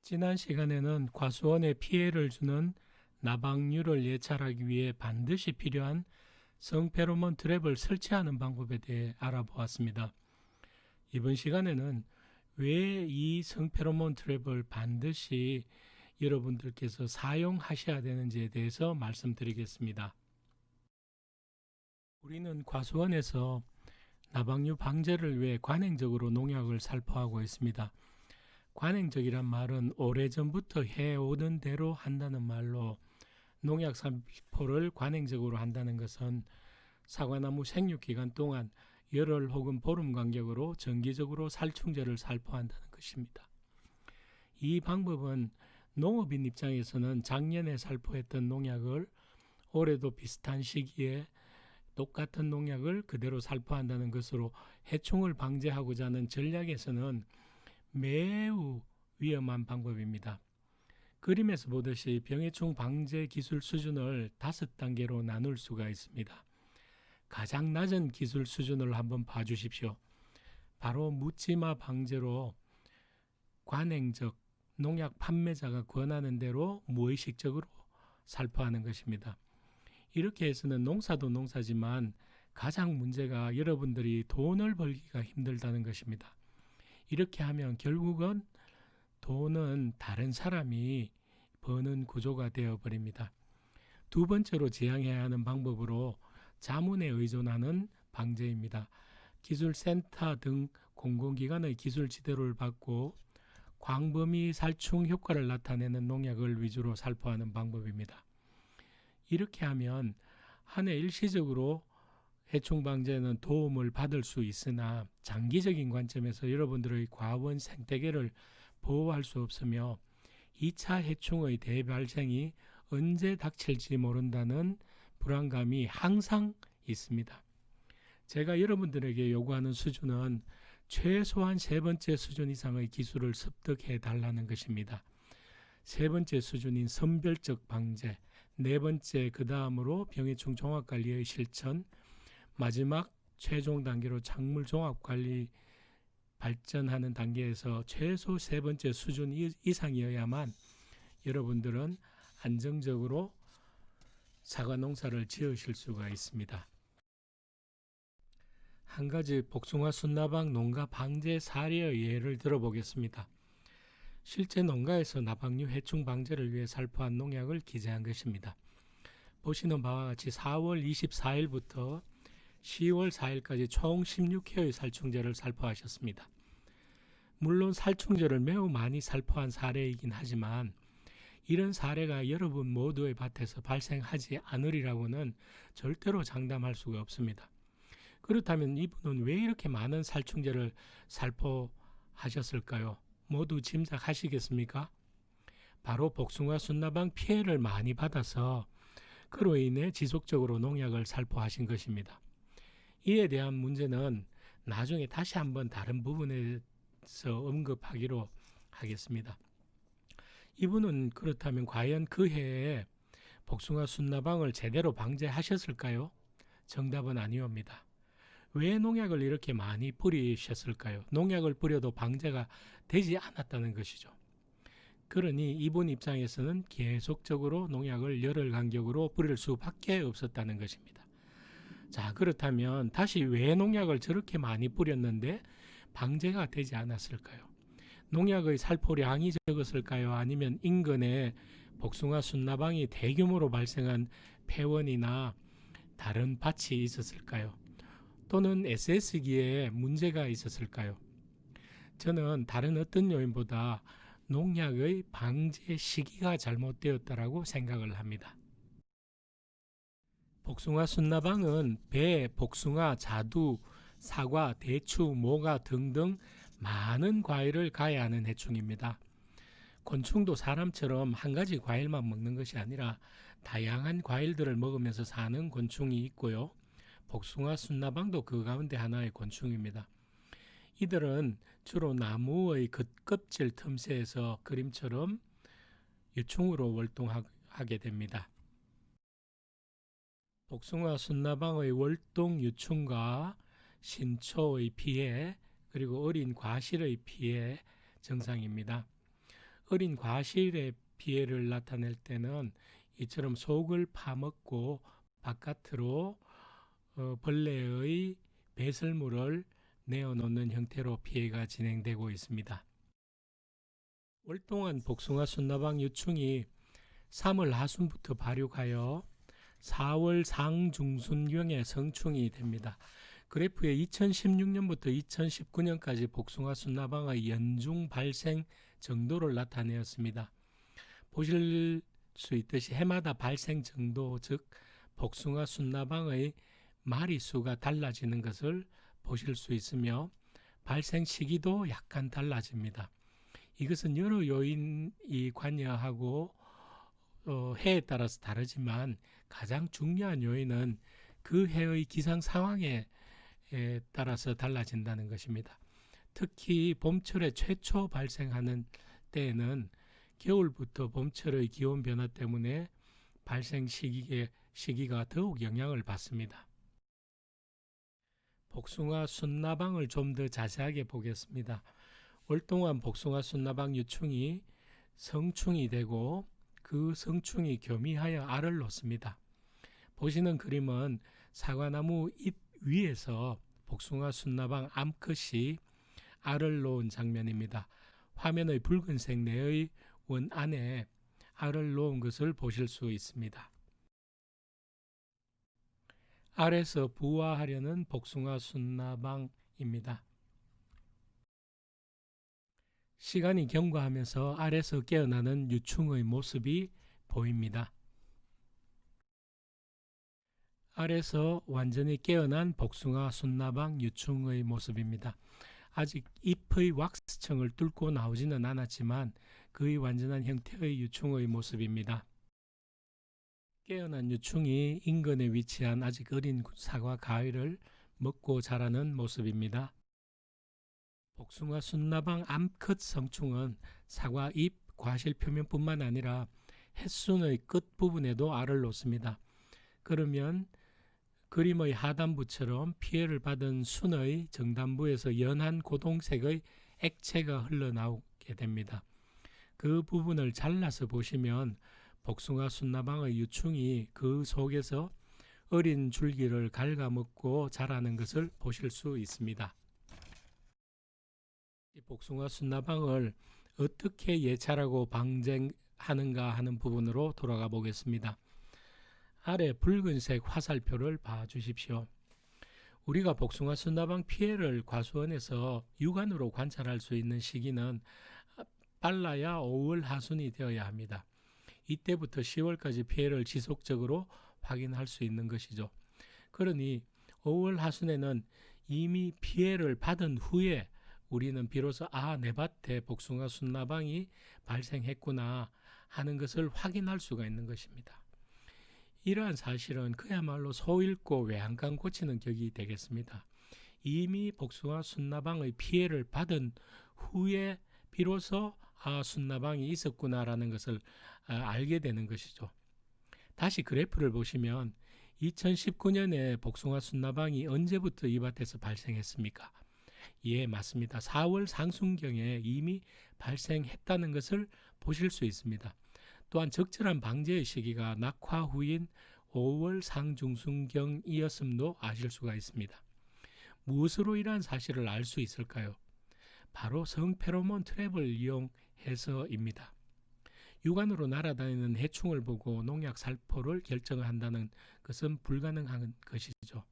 지난 시간에는 과수원에 피해를 주는 나방류를 예찰하기 위해 반드시 필요한 성페로몬 트랩을 설치하는 방법에 대해 알아보았습니다. 이번 시간에는 왜 이 성페로몬 트랩을 반드시 여러분들께서 사용하셔야 되는지에 대해서 말씀드리겠습니다. 우리는 과수원에서 나방류 방제를 위해 관행적으로 농약을 살포하고 있습니다. 관행적이란 말은 오래전부터 해오던 대로 한다는 말로, 농약 살포를 관행적으로 한다는 것은 사과나무 생육기간 동안 열흘 혹은 보름 간격으로 정기적으로 살충제를 살포한다는 것입니다. 이 방법은 농업인 입장에서는 작년에 살포했던 농약을 올해도 비슷한 시기에 똑같은 농약을 그대로 살포한다는 것으로 해충을 방제하고자 하는 전략에서는 매우 위험한 방법입니다. 그림에서 보듯이 병해충 방제 기술 수준을 5단계로 나눌 수가 있습니다. 가장 낮은 기술 수준을 한번 봐주십시오. 바로 묻지마 방제로 관행적 농약 판매자가 권하는 대로 무의식적으로 살포하는 것입니다. 이렇게 해서는 농사도 농사지만 가장 문제가 여러분들이 돈을 벌기가 힘들다는 것입니다. 이렇게 하면 결국은 돈은 다른 사람이 버는 구조가 되어버립니다. 두 번째로 지양해야 하는 방법으로 자문에 의존하는 방제입니다. 기술센터 등 공공기관의 기술 지도를 받고 광범위 살충 효과를 나타내는 농약을 위주로 살포하는 방법입니다. 이렇게 하면 한 해 일시적으로 해충 방제에는 도움을 받을 수 있으나 장기적인 관점에서 여러분들의 과원 생태계를 보호할 수 없으며 2차 해충의 대발생이 언제 닥칠지 모른다는 불안감이 항상 있습니다. 제가 여러분들에게 요구하는 수준은 최소한 3번째 수준 이상의 기술을 습득해 달라는 것입니다. 3번째 수준인 선별적 방제, 4번째 그 다음으로 병해충 종합관리의 실천, 마지막 최종 단계로 작물 종합관리 발전하는 단계에서 최소 3번째 수준 이상이어야만 여러분들은 안정적으로 사과 농사를 지으실 수가 있습니다. 한 가지 복숭아 순나방 농가 방제 사례의 예를 들어보겠습니다. 실제 농가에서 나방류 해충 방제를 위해 살포한 농약을 기재한 것입니다. 보시는 바와 같이 4월 24일부터 10월 4일까지 총 16회의 살충제를 살포하셨습니다. 물론 살충제를 매우 많이 살포한 사례이긴 하지만 이런 사례가 여러분 모두의 밭에서 발생하지 않으리라고는 절대로 장담할 수가 없습니다. 그렇다면 이분은 왜 이렇게 많은 살충제를 살포하셨을까요? 모두 짐작하시겠습니까? 바로 복숭아 순나방 피해를 많이 받아서 그로 인해 지속적으로 농약을 살포하신 것입니다. 이에 대한 문제는 나중에 다시 한번 다른 부분에서 언급하기로 하겠습니다. 이분은 그렇다면 과연 그 해에 복숭아 순나방을 제대로 방제하셨을까요? 정답은 아니옵니다. 왜 농약을 이렇게 많이 뿌리셨을까요? 농약을 뿌려도 방제가 되지 않았다는 것이죠. 그러니 이분 입장에서는 계속적으로 농약을 열흘 간격으로 뿌릴 수밖에 없었다는 것입니다. 자, 그렇다면 다시 왜 농약을 저렇게 많이 뿌렸는데 방제가 되지 않았을까요? 농약의 살포량이 적었을까요? 아니면 인근에 복숭아 순나방이 대규모로 발생한 폐원이나 다른 밭이 있었을까요? 또는 SS기에 문제가 있었을까요? 저는 다른 어떤 요인보다 농약의 방제 시기가 잘못되었다라고 생각을 합니다. 복숭아 순나방은 배, 복숭아, 자두, 사과, 대추, 모가 등등 많은 과일을 가해하는 해충입니다. 곤충도 사람처럼 한 가지 과일만 먹는 것이 아니라 다양한 과일들을 먹으면서 사는 곤충이 있고요. 복숭아 순나방도 그 가운데 하나의 곤충입니다. 이들은 주로 나무의 겉껍질 틈새에서 그림처럼 유충으로 월동하게 됩니다. 복숭아 순나방의 월동 유충과 신초의 피해, 그리고 어린 과실의 피해 증상입니다. 어린 과실의 피해를 나타낼 때는 이처럼 속을 파먹고 바깥으로 벌레의 배설물을 내어놓는 형태로 피해가 진행되고 있습니다. 월동안 복숭아 순나방 유충이 3월 하순부터 발육하여 4월 상중순경에 성충이 됩니다. 그래프에 2016년부터 2019년까지 복숭아 순나방의 연중 발생 정도를 나타내었습니다. 보실 수 있듯이 해마다 발생 정도, 즉 복숭아 순나방의 마리수가 달라지는 것을 보실 수 있으며 발생 시기도 약간 달라집니다. 이것은 여러 요인이 관여하고 해에 따라서 다르지만 가장 중요한 요인은 그 해의 기상 상황에 따라서 달라진다는 것입니다. 특히 봄철에 최초 발생하는 때에는 겨울부터 봄철의 기온 변화 때문에 발생 시기가 더욱 영향을 받습니다. 복숭아 순나방을 좀 더 자세하게 보겠습니다. 월동안 복숭아 순나방 유충이 성충이 되고 그 성충이 교미하여 알을 놓습니다. 보시는 그림은 사과나무 잎 위에서 복숭아 순나방 암컷이 알을 놓은 장면입니다. 화면의 붉은색 내의 원 안에 알을 놓은 것을 보실 수 있습니다. 알에서 부화하려는 복숭아 순나방입니다. 시간이 경과하면서 알에서 깨어나는 유충의 모습이 보입니다. 알에서 완전히 깨어난 복숭아 순나방 유충의 모습입니다. 아직 잎의 왁스층을 뚫고 나오지는 않았지만 거의 완전한 형태의 유충의 모습입니다. 깨어난 유충이 인근에 위치한 아직 어린 사과 가위를 먹고 자라는 모습입니다. 복숭아 순나방 암컷 성충은 사과 잎 과실 표면뿐만 아니라 햇순의 끝부분에도 알을 놓습니다. 그러면 그림의 하단부처럼 피해를 받은 순의 정단부에서 연한 고동색의 액체가 흘러나오게 됩니다. 그 부분을 잘라서 보시면 복숭아 순나방의 유충이 그 속에서 어린 줄기를 갉아먹고 자라는 것을 보실 수 있습니다. 이 복숭아 순나방을 어떻게 예찰하고 방제하는가 하는 부분으로 돌아가 보겠습니다. 아래 붉은색 화살표를 봐주십시오. 우리가 복숭아 순나방 피해를 과수원에서 육안으로 관찰할 수 있는 시기는 빨라야 5월 하순이 되어야 합니다. 이때부터 10월까지 피해를 지속적으로 확인할 수 있는 것이죠. 그러니 5월 하순에는 이미 피해를 받은 후에 우리는 비로소 내 밭에 복숭아 순나방이 발생했구나 하는 것을 확인할 수가 있는 것입니다. 이러한 사실은 그야말로 소 잃고 외양간 고치는 격이 되겠습니다. 이미 복숭아 순나방의 피해를 받은 후에 비로소 순나방이 있었구나라는 것을 알게 되는 것이죠. 다시 그래프를 보시면 2019년에 복숭아 순나방이 언제부터 이 밭에서 발생했습니까? 예, 맞습니다. 4월 상순경에 이미 발생했다는 것을 보실 수 있습니다. 또한 적절한 방제의 시기가 낙화 후인 5월 상중순경이었음도 아실 수가 있습니다. 무엇으로 이러한 사실을 알 수 있을까요? 바로 성페로몬 트랩을 이용해서입니다. 육안으로 날아다니는 해충을 보고 농약 살포를 결정한다는 것은 불가능한 것이죠.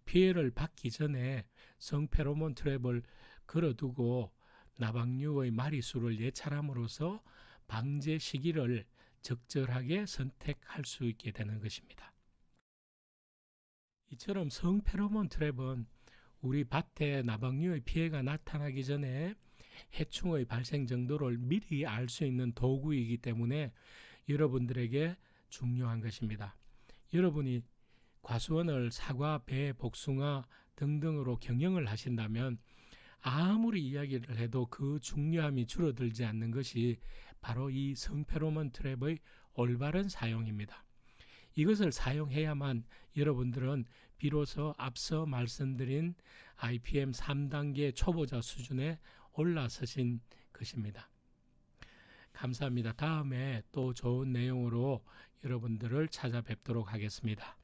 피해를 받기 전에 성페로몬 트랩을 걸어두고 나방류의 마리수를 예찰함으로써 방제 시기를 적절하게 선택할 수 있게 되는 것입니다. 이처럼 성페로몬 트랩은 우리 밭에 나방류의 피해가 나타나기 전에 해충의 발생 정도를 미리 알 수 있는 도구이기 때문에 여러분들에게 중요한 것입니다. 여러분이 과수원을 사과, 배, 복숭아 등등으로 경영을 하신다면 아무리 이야기를 해도 그 중요함이 줄어들지 않는 것이 바로 이 성페로몬 트랩의 올바른 사용입니다. 이것을 사용해야만 여러분들은 비로소 앞서 말씀드린 IPM 3단계 초보자 수준에 올라서신 것입니다. 감사합니다. 다음에 또 좋은 내용으로 여러분들을 찾아뵙도록 하겠습니다.